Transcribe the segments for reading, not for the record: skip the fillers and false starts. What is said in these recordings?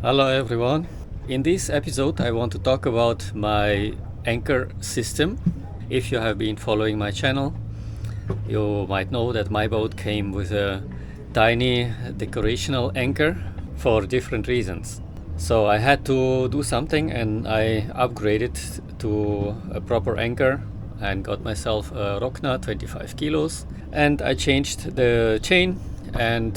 Hello everyone. In this episode I want to talk about my anchor system. If you have been following my channel, you might know that my boat came with a tiny decorational anchor for different reasons. So I had to do something and I upgraded to a proper anchor and got myself a Rocna 25 kilos, and I changed the chain and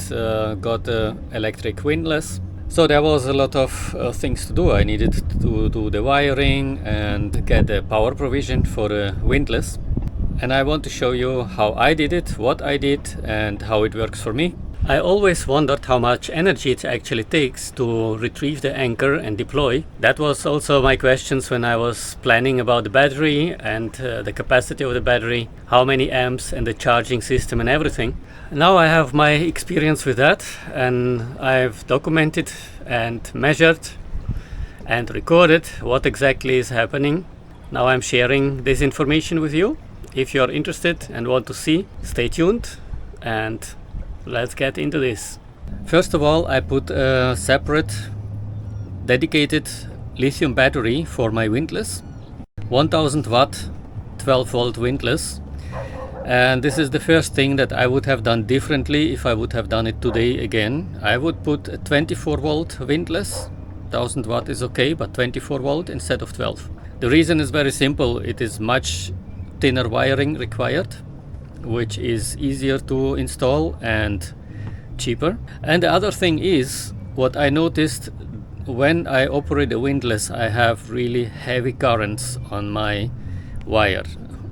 got the electric windlass. So there was a lot of things to do. I needed to do the wiring and get the power provision for the windlass. And I want to show you how I did it, what I did, and how it works for me. I always wondered how much energy it actually takes to retrieve the anchor and deploy. That was also my questions when I was planning about the battery and the capacity of the battery, how many amps and the charging system and everything. Now I have my experience with that, and I've documented and measured and recorded what exactly is happening. Now I'm sharing this information with you. If you're interested and want to see, stay tuned and let's get into this. First of all, I put a separate dedicated lithium battery for my windlass, 1000 watt 12 volt windlass. And this is the first thing that I would have done differently if I would have done it today again. I would put a 24 volt windlass. 1000 watt is okay, but 24 volt instead of 12. The reason is very simple. It is much thinner wiring required, which is easier to install and cheaper. And the other thing is, what I noticed when I operate the windlass, I have really heavy currents on my wire.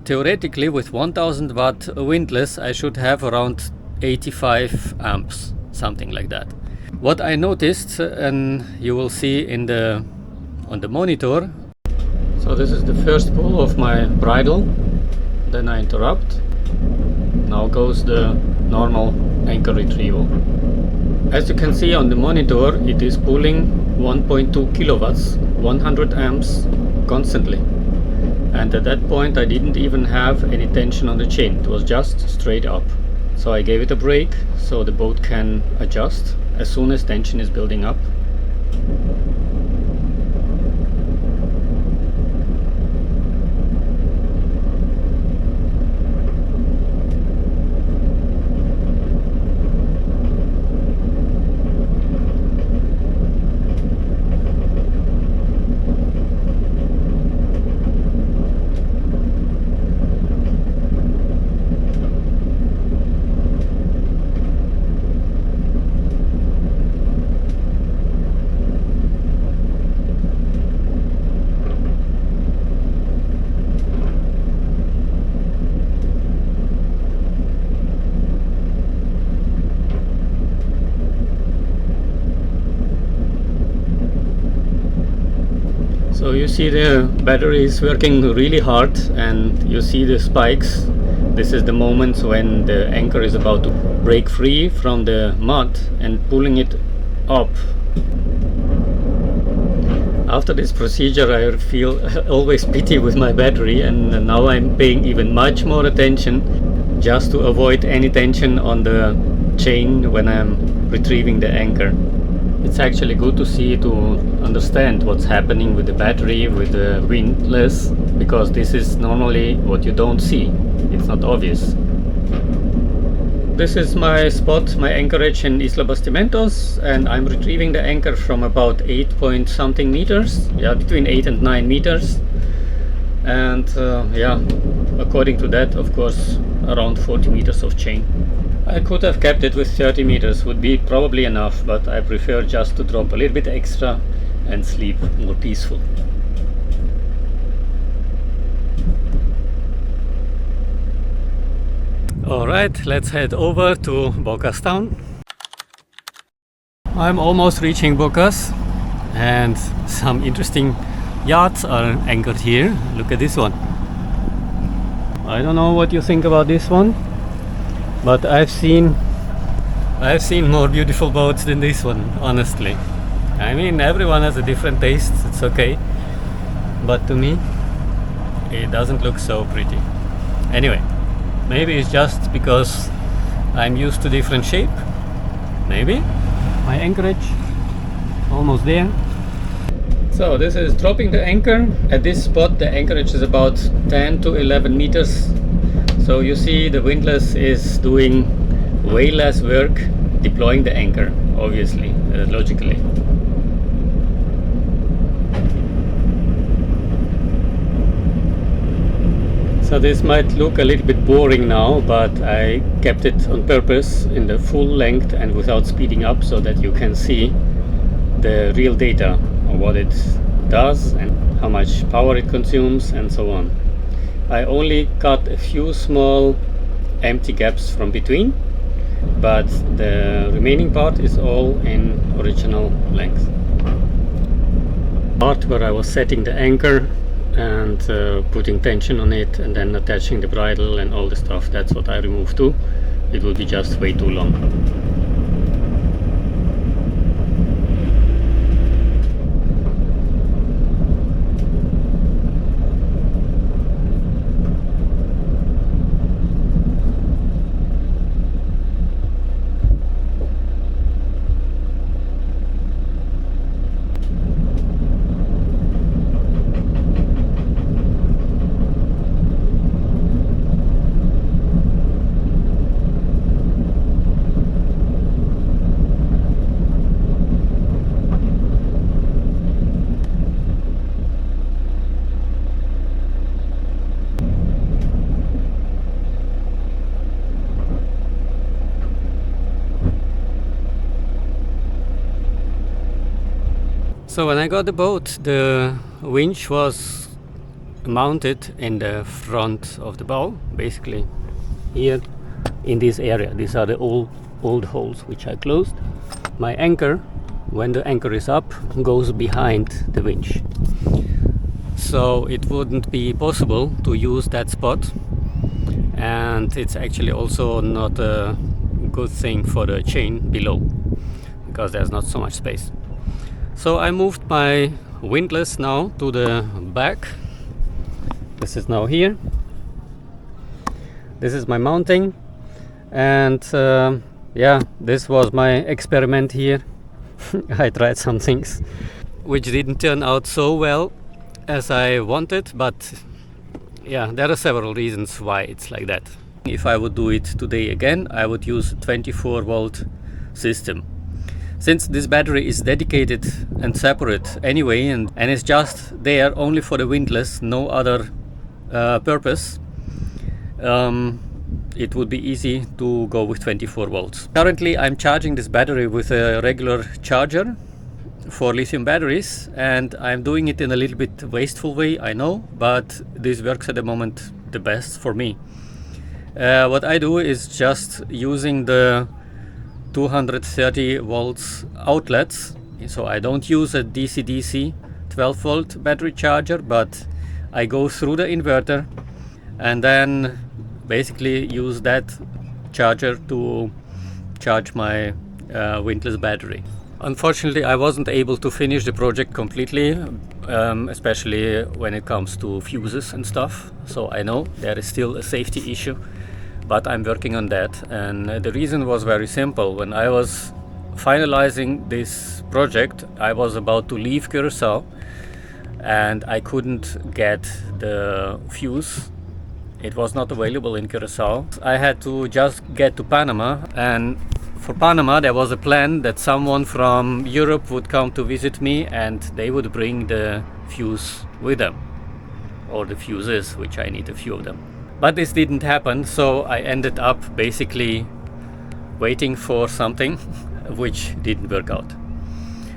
Theoretically, with 1000 watt windlass, I should have around 85 amps, something like that. What I noticed, and you will see on the monitor. So this is the first pull of my bridle, then I interrupt. Now goes the normal anchor retrieval. As you can see on the monitor, it is pulling 1.2 kilowatts, 100 amps constantly. And at that point I didn't even have any tension on the chain, it was just straight up. So I gave it a break so the boat can adjust as soon as tension is building up. So you see the battery is working really hard and you see the spikes. This is the moment when the anchor is about to break free from the mud and pulling it up. After this procedure I feel always pity with my battery, and now I'm paying even much more attention just to avoid any tension on the chain when I'm retrieving the anchor. It's actually good to see, to understand what's happening with the battery, with the windlass, because this is normally what you don't see. It's not obvious. This is my spot, my anchorage in Isla Bastimentos, and I'm retrieving the anchor from about 8 point something meters. Yeah, between 8 and 9 meters. And yeah, according to that, of course, around 40 meters of chain. I could have kept it with 30 meters, would be probably enough, but I prefer just to drop a little bit extra and sleep more peaceful. Alright, let's head over to Bocas town. I'm almost reaching Bocas, and some interesting yachts are anchored here. Look at this one. I don't know what you think about this one, but I've seen more beautiful boats than this one, honestly. I mean, everyone has a different taste, it's okay, but to me it doesn't look so pretty. Anyway, maybe it's just because I'm used to different shape. Maybe. My anchorage almost there. So this is dropping the anchor. At this spot the anchorage is about 10 to 11 meters. So you see the Windlass is doing way less work deploying the anchor, obviously, logically. So this might look a little bit boring now, but I kept it on purpose in the full length and without speeding up so that you can see the real data of what it does and how much power it consumes and so on. I only cut a few small empty gaps from between, but the remaining part is all in original length. Part where I was setting the anchor and putting tension on it and then attaching the bridle and all the stuff, that's what I removed too. It would be just way too long. So when I got the boat, the winch was mounted in the front of the bow, basically here in this area. These are the old holes which I closed. My anchor, when the anchor is up, goes behind the winch. So it wouldn't be possible to use that spot, and it's actually also not a good thing for the chain below because there's not so much space. So I moved my Windlass now to the back. This is now here. This is my mounting, and yeah, this was my experiment here. I tried some things which didn't turn out so well as I wanted, but yeah, there are several reasons why it's like that. If I would do it today again, I would use a 24-volt system. Since this battery is dedicated and separate anyway, and it's just there only for the Windlass, no other purpose, it would be easy to go with 24 volts. Currently I'm charging this battery with a regular charger for lithium batteries, and I'm doing it in a little bit wasteful way, I know, but this works at the moment the best for me. What I do is just using the 230 volts outlets, so I don't use a DC-DC 12 volt battery charger, but I go through the inverter and then basically use that charger to charge my Windlass battery. Unfortunately, I wasn't able to finish the project completely, especially when it comes to fuses and stuff, so I know there is still a safety issue, but I'm working on that. And the reason was very simple. When I was finalizing this project, I was about to leave Curacao and I couldn't get the fuse. It was not available in Curacao. I had to just get to Panama, and for Panama there was a plan that someone from Europe would come to visit me and they would bring the fuse with them, or the fuses, which I need a few of them. But this didn't happen, so I ended up basically waiting for something which didn't work out.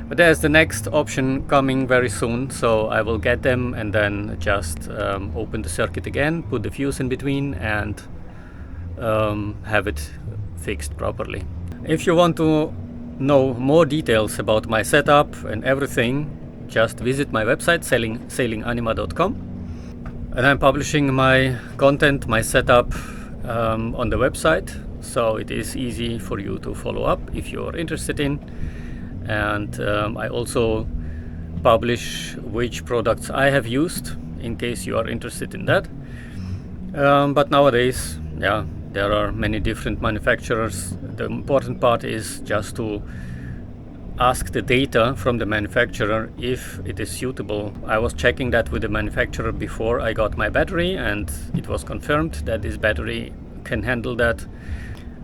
But there's the next option coming very soon, so I will get them and then just open the circuit again, put the fuse in between and have it fixed properly. If you want to know more details about my setup and everything, just visit my website sailinganima.com. And I'm publishing my content, my setup on the website, so it is easy for you to follow up if you're interested in. And I also publish which products I have used in case you are interested in that. But nowadays, yeah, there are many different manufacturers. The important part is just to ask the data from the manufacturer if it is suitable. I was checking that with the manufacturer before I got my battery, and it was confirmed that this battery can handle that.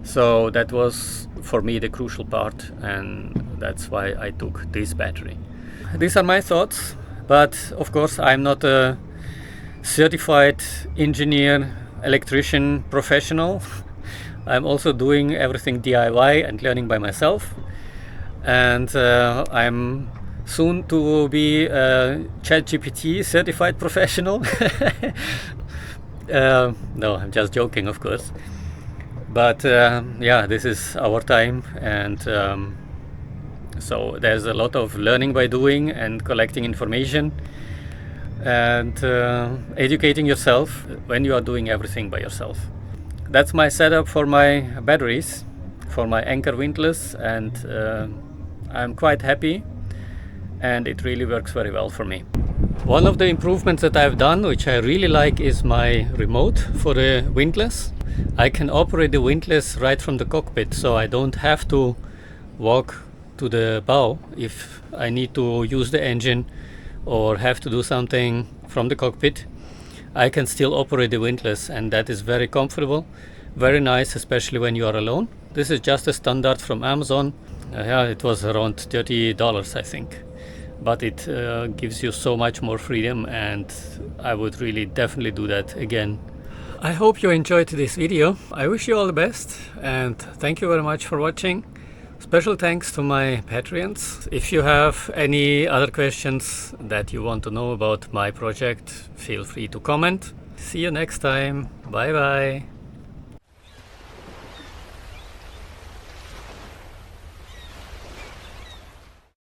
So that was for me the crucial part, and that's why I took this battery. These are my thoughts, but of course I'm not a certified engineer, electrician, professional. I'm also doing everything DIY and learning by myself. And I'm soon to be a ChatGPT certified professional. No, I'm just joking, of course. But yeah, this is our time, and so there's a lot of learning by doing and collecting information and educating yourself when you are doing everything by yourself. That's my setup for my batteries, for my Anchor Windlass, and I'm quite happy, and it really works very well for me. One of the improvements that I've done, which I really like, is my remote for the Windlass. I can operate the Windlass right from the cockpit, so I don't have to walk to the bow if I need to use the engine or have to do something from the cockpit. I can still operate the Windlass, and that is very comfortable, very nice, especially when you are alone. This is just a standard from Amazon. Yeah, it was around $30, I think, but it gives you so much more freedom, and I would really definitely do that again. I hope you enjoyed this video. I wish you all the best, and thank you very much for watching. Special thanks to my Patreons. If you have any other questions that you want to know about my project, feel free to comment. See you next time. Bye bye.